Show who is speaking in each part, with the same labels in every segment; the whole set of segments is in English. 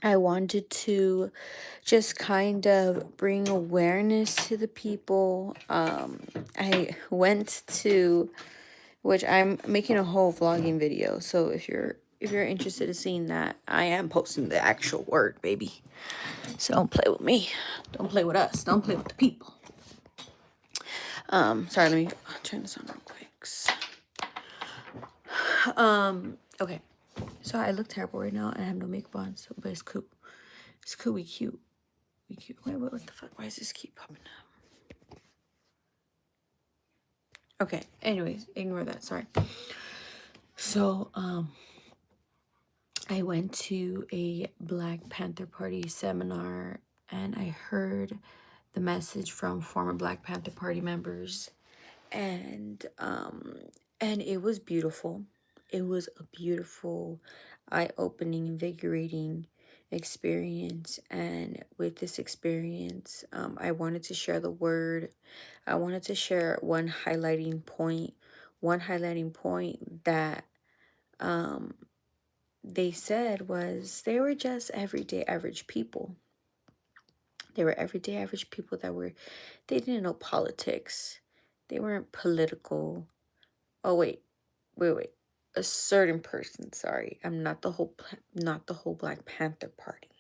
Speaker 1: I wanted to just kind of bring awareness to the people. I went to, which I'm making a whole vlogging video. So if you're interested in seeing that, I am posting the actual word, baby. So don't play with me. Don't play with us. Don't play with the people. Sorry, let me turn this on real quick. Okay. So I look terrible right now and I have no makeup on, so but it's cool. It's cool, we cute. We cute. Wait, what the fuck? Why does this keep popping up? Okay, anyways, ignore that. Sorry. So, I went to a Black Panther Party seminar and I heard the message from former Black Panther Party members, and it was beautiful. It was a beautiful, eye-opening, invigorating experience. And with this experience, I wanted to share the word. I wanted to share one highlighting point. One highlighting point that they said was they were just everyday average people. They were everyday average people they didn't know politics. They weren't political. Oh, wait. A certain person, sorry. I'm not not the whole Black Panther Party,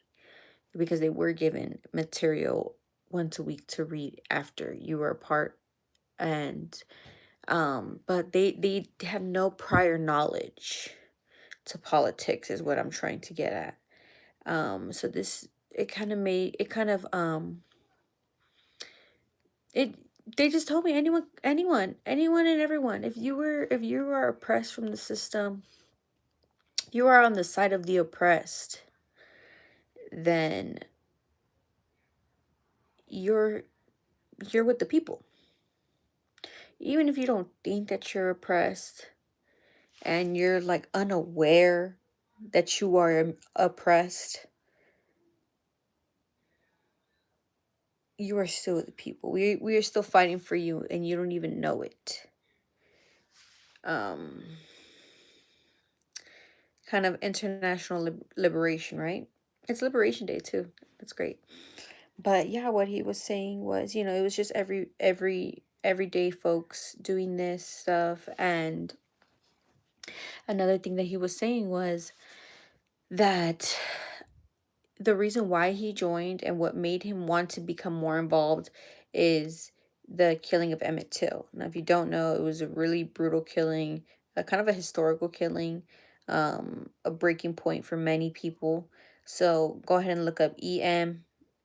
Speaker 1: because they were given material once a week to read after you were a part, and but they have no prior knowledge to politics is what I'm trying to get at. So this it kind of made it kind of it they just told me anyone and everyone, if you were oppressed from the system, you are on the side of the oppressed, then you're you're with the people. Even if you don't think that you're oppressed and you're like unaware that you are oppressed, you are still with the people. We are still fighting for you and you don't even know it. Um Kind of international liberation, right? It's Liberation Day too. That's great. But yeah, what he was saying was, it was just everyday folks doing this stuff. And another thing that he was saying was that the reason why he joined and what made him want to become more involved is the killing of Emmett Till. Now, if you don't know, it was a really brutal killing, a kind of a historical killing, a breaking point for many people. So go ahead and look up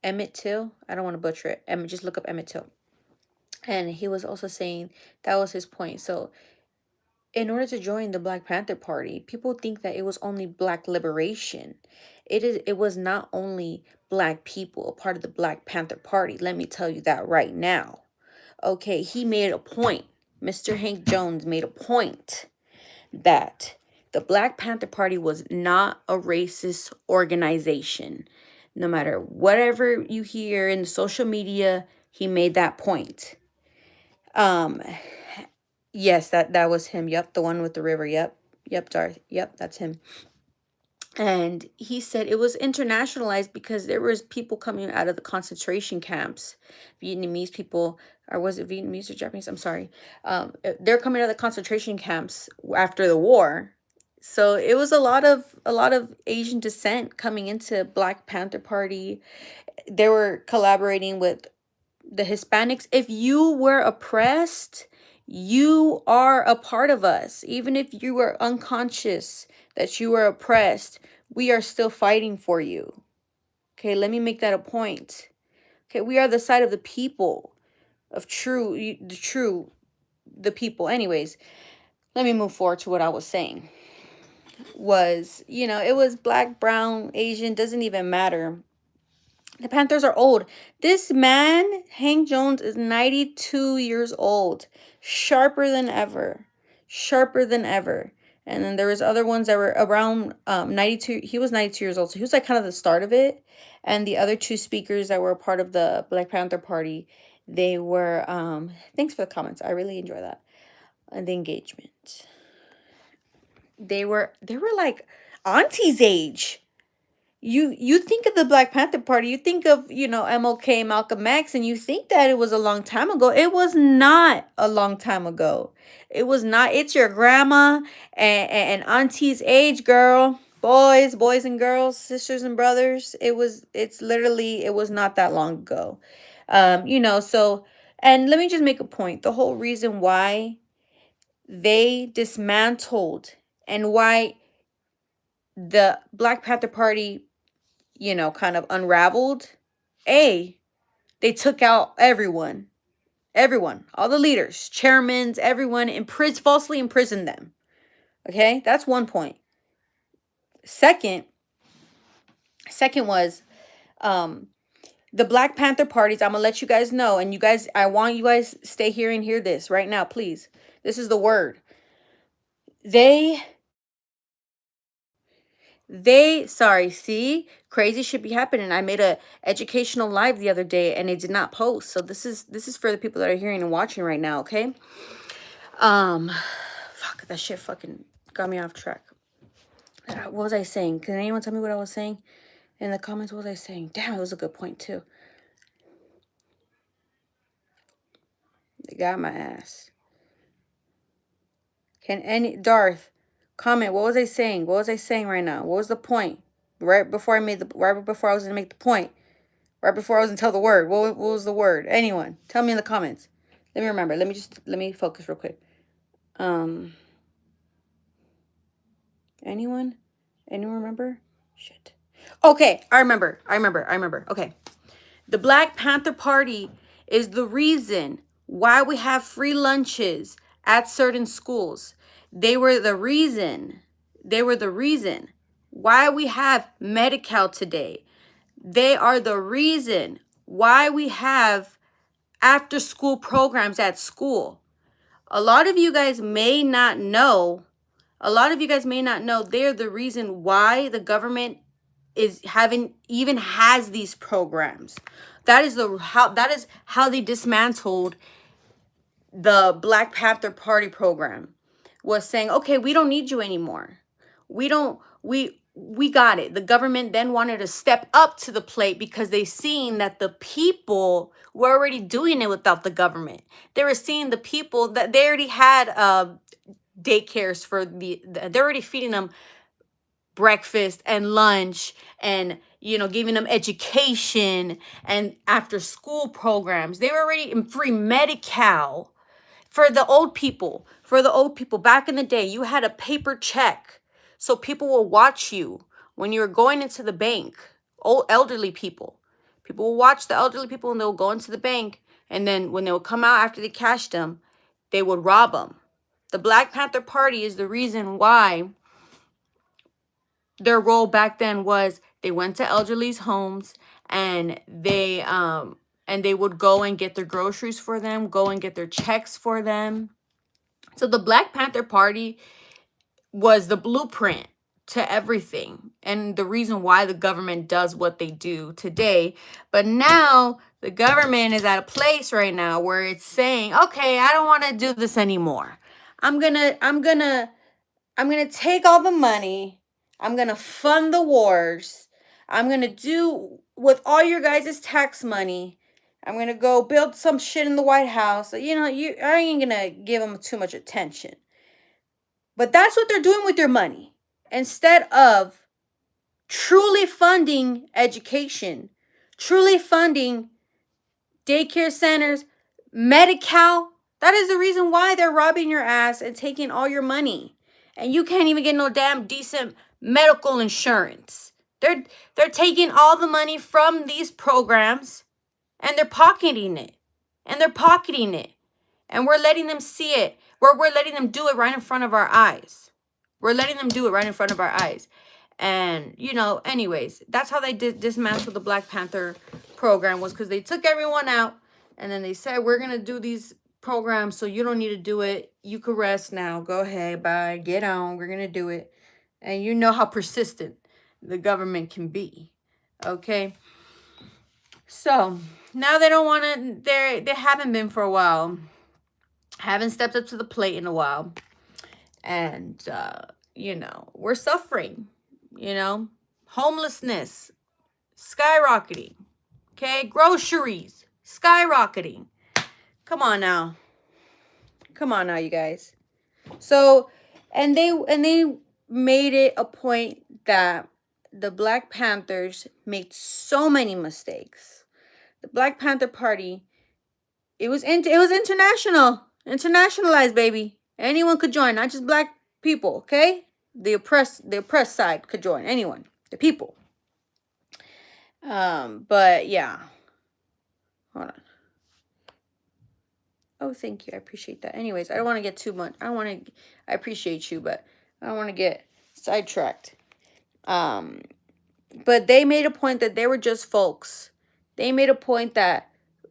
Speaker 1: Emmett Till. I don't want to butcher it. Just look up Emmett Till. And he was also saying that was his point. So in order to join the Black Panther Party, people think that it was only Black liberation. It was not only Black people a part of the Black Panther Party. Let me tell you that right now. Okay, he made a point. Mr. Hank Jones made a point that the Black Panther Party was not a racist organization. No matter whatever you hear in the social media, he made that point. Um Yes, that was him. Yep, the one with the river. Yep. Yep, Darth. Yep, that's him. And he said it was internationalized because there was people coming out of the concentration camps, Vietnamese people, or was it Vietnamese or Japanese? I'm sorry. They're coming out of the concentration camps after the war. So it was a lot of Asian descent coming into Black Panther Party. They were collaborating with the Hispanics. If you were oppressed, you are a part of us. Even if you were unconscious that you were oppressed, we are still fighting for you. Okay, let me make that a point. Okay, we are the side of the people, of the people. Anyways, let me move forward to what I was saying. It was black, brown, Asian, doesn't even matter. The Panthers are old. This man, Hank Jones, is 92 years old. Sharper than ever. Sharper than ever. And then there was other ones that were around 92. He was 92 years old. So he was like kind of the start of it. And the other two speakers that were a part of the Black Panther Party, they were thanks for the comments. I really enjoy that. And the engagement. They were like aunties age. you think of the Black Panther Party, you think of, MLK, Malcolm X, and you think that it was a long time ago. It was not a long time ago. It was not. It's your grandma and auntie's age, girl. Boys and girls, sisters and brothers. It was not that long ago. So, and let me just make a point. The whole reason why they dismantled and why the Black Panther Party, kind of unraveled. They took out everyone, all the leaders, chairmans, everyone, falsely imprisoned them. Okay, that's one point. Second, second was um the Black Panther parties. I'm gonna let you guys know, and you guys, I want you guys stay here and hear this right now, please. This is the word. They sorry, see, crazy shit be happening. I made a educational live the other day and it did not post. So this is for the people that are hearing and watching right now, okay? um Fuck, that shit fucking got me off track. What was I saying? Can anyone tell me what I was saying in the comments? What was I saying? Damn, it was a good point too. They got my ass. Can any Darth comment? What was I saying? What was I saying right now? What was the point? Right before I was gonna make the point. Right before I was gonna tell the word. What was the word? Anyone? Tell me in the comments. Let me remember. Let me focus real quick. Anyone? Anyone remember? Shit. Okay, I remember. Okay. The Black Panther Party is the reason why we have free lunches at certain schools. They were the reason. They were the reason why we have Medi-Cal today. They are the reason why we have after school programs at school. A lot of you guys may not know. They're the reason why the government even has these programs. That is how they dismantled the Black Panther Party program. Was saying, okay, we don't need you anymore. We got it. The government then wanted to step up to the plate because they seen that the people were already doing it without the government. They were seeing the people that they already had daycares for they're already feeding them breakfast and lunch and giving them education and after school programs. They were already in free Medi-Cal for the old people. Back in the day, you had a paper check so people will watch you when you were going into the bank. Old elderly people will watch the elderly people and they'll go into the bank, and then when they would come out after they cashed them, they would rob them. The Black Panther Party is the reason why their role back then was they went to elderly's homes and they would go and get their groceries for them, go and get their checks for them. So the Black Panther Party was the blueprint to everything and the reason why the government does what they do today. But now the government is at a place right now where it's saying, okay, I don't want to do this anymore. I'm gonna take all the money. I'm gonna fund the wars. I'm gonna do with all your guys' tax money. I'm gonna go build some shit in the White House. I ain't gonna give them too much attention. But that's what they're doing with your money. Instead of truly funding education, truly funding daycare centers, Medi-Cal, that is the reason why they're robbing your ass and taking all your money. And you can't even get no damn decent medical insurance. They're taking all the money from these programs and they're pocketing it. And we're letting them see it. We're letting them do it right in front of our eyes. And, anyways, that's how they dismantle the Black Panther program, was because they took everyone out and then they said, we're going to do these programs so you don't need to do it. You can rest now. Go ahead. Bye. Get on. We're going to do it. And you know how persistent the government can be. Okay. So now they don't want to, they haven't been for a while. Haven't stepped up to the plate in a while. And, we're suffering, Homelessness skyrocketing. Okay, groceries skyrocketing. Come on now. Come on now, you guys. So, and they made it a point that the Black Panthers made so many mistakes. The Black Panther Party, it was internationalized, baby. Anyone could join, not just black people, okay? The oppressed side could join. Anyone, the people. But yeah. Hold on. Oh, thank you. I appreciate that. Anyways, I don't want to get too much. I appreciate you, but I don't want to get sidetracked. Um, but they made a point that they were just folks. They made a point that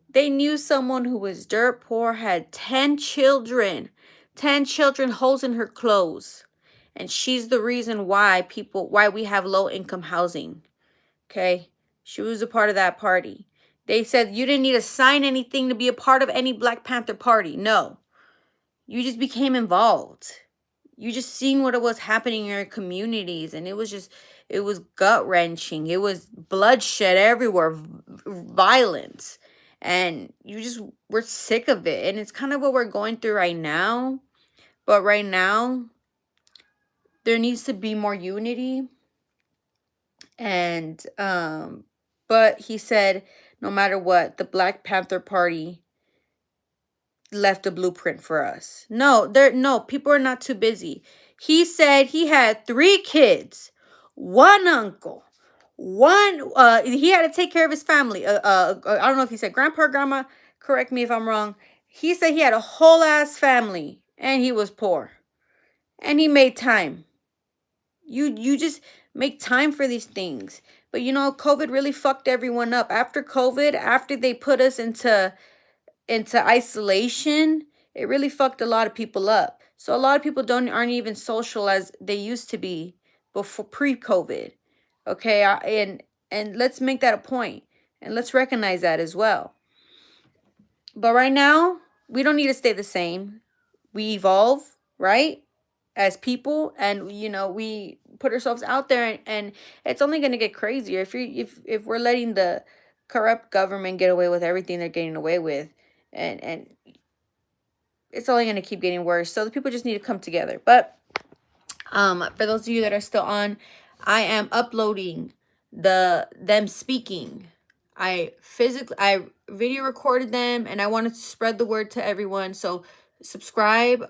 Speaker 1: they knew someone who was dirt poor, had 10 children, 10 children, holes in her clothes. And she's the reason why we have low income housing. Okay? She was a part of that party. They said you didn't need to sign anything to be a part of any Black Panther party. No. You just became involved. You just seen what it was happening in your communities, and it was gut wrenching. It was bloodshed everywhere, violence, and you just were sick of it. And it's kind of what we're going through right now. But right now, there needs to be more unity. And but he said, no matter what, the Black Panther Party left a blueprint for us. No, people are not too busy. He said he had 3 kids, one uncle, one he had to take care of his family. I don't know if he said grandpa or grandma, correct me if I'm wrong. He said he had a whole ass family and he was poor. And he made time. You just make time for these things. But COVID really fucked everyone up. After COVID, after they put us into isolation, it really fucked a lot of people up. So a lot of people aren't even social as they used to be before pre-COVID. Okay, and let's make that a point, and let's recognize that as well. But right now, we don't need to stay the same. We evolve, right? As people, and we put ourselves out there, and it's only going to get crazier if we're letting the corrupt government get away with everything they're getting away with, and it's only going to keep getting worse. So the people just need to come together. But for those of you that are still on, I am uploading them speaking. I video recorded them, and I wanted to spread the word to everyone. So subscribe.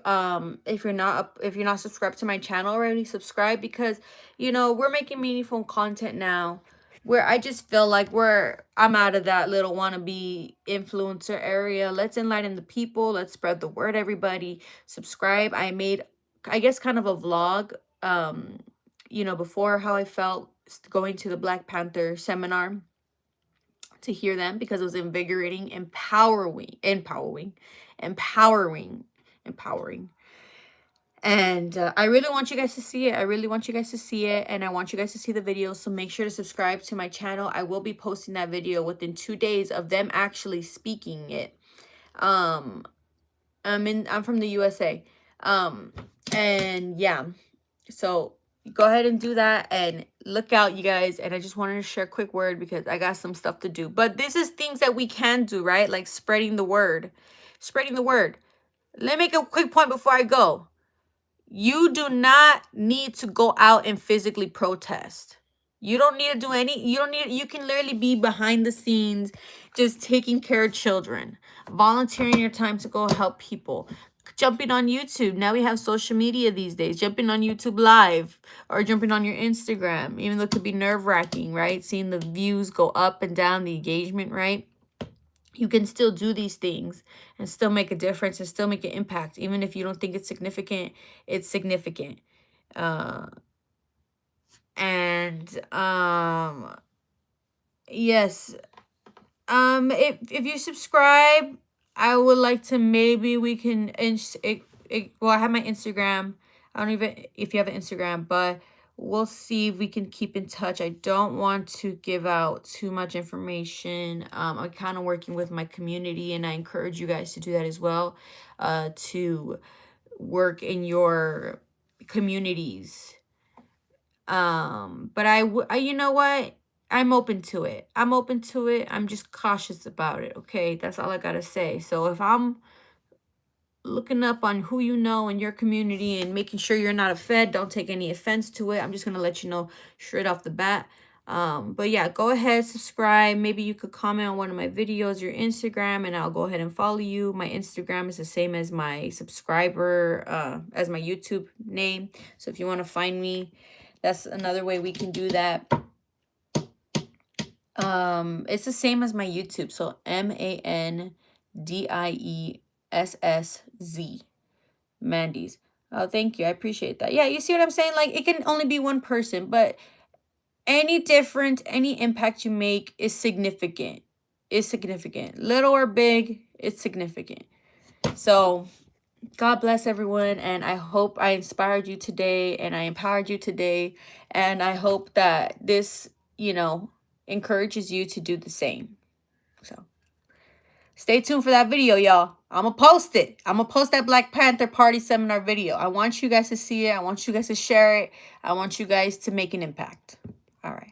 Speaker 1: If you're not subscribed to my channel already, subscribe, because we're making meaningful content now, where I just feel like I'm out of that little wannabe influencer area. Let's enlighten the people. Let's spread the word, everybody. Subscribe. I made, I guess, kind of a vlog, before, how I felt going to the Black Panther seminar, to hear them, because it was invigorating, empowering. And I really want you guys to see it. And I want you guys to see the video. So make sure to subscribe to my channel. I will be posting that video within 2 days of them actually speaking it. I'm from the USA. And yeah, so go ahead and do that, and look out, you guys. And I just wanted to share a quick word, because I got some stuff to do. But this is things that we can do, right? Like spreading the word. Let me make a quick point before I go. You do not need to go out and physically protest. You don't need to do you can literally be behind the scenes, just taking care of children, volunteering your time to go help people, jumping on YouTube. Now we have social media these days, jumping on YouTube live, or jumping on your Instagram, even though it could be nerve-wracking, right? Seeing the views go up and down, the engagement, right? You can still do these things and still make a difference and still make an impact. Even if you don't think it's significant, it's significant. Yes. If you subscribe, I would like to, maybe we can, well, I have my Instagram. I don't even, if you have an Instagram, but we'll see if we can keep in touch. I don't want to give out too much information. I'm kind of working with my community, and I encourage you guys to do that as well, to work in your communities. But you know what? I'm open to it. I'm open to it. I'm just cautious about it. Okay. That's all I got to say. So if I'm looking up on who you know in your community and making sure you're not a Fed, don't take any offense to it. I'm just going to let you know straight off the bat. But yeah, go ahead, subscribe. Maybe you could comment on one of my videos, your Instagram, and I'll go ahead and follow you. My Instagram is the same as my subscriber, as my YouTube name. So if you want to find me, that's another way we can do that. It's the same as my YouTube. So MANDIESSZ. Mandy's. Oh, thank you. I appreciate that. Yeah, you see what I'm saying? Like, it can only be one person, but any difference, any impact you make is significant. Is significant. Little or big, it's significant. So, God bless everyone. And I hope I inspired you today and I empowered you today. And I hope that this, encourages you to do the same. So, stay tuned for that video, y'all. I'm going to post it. I'm going to post that Black Panther Party Seminar video. I want you guys to see it. I want you guys to share it. I want you guys to make an impact. All right.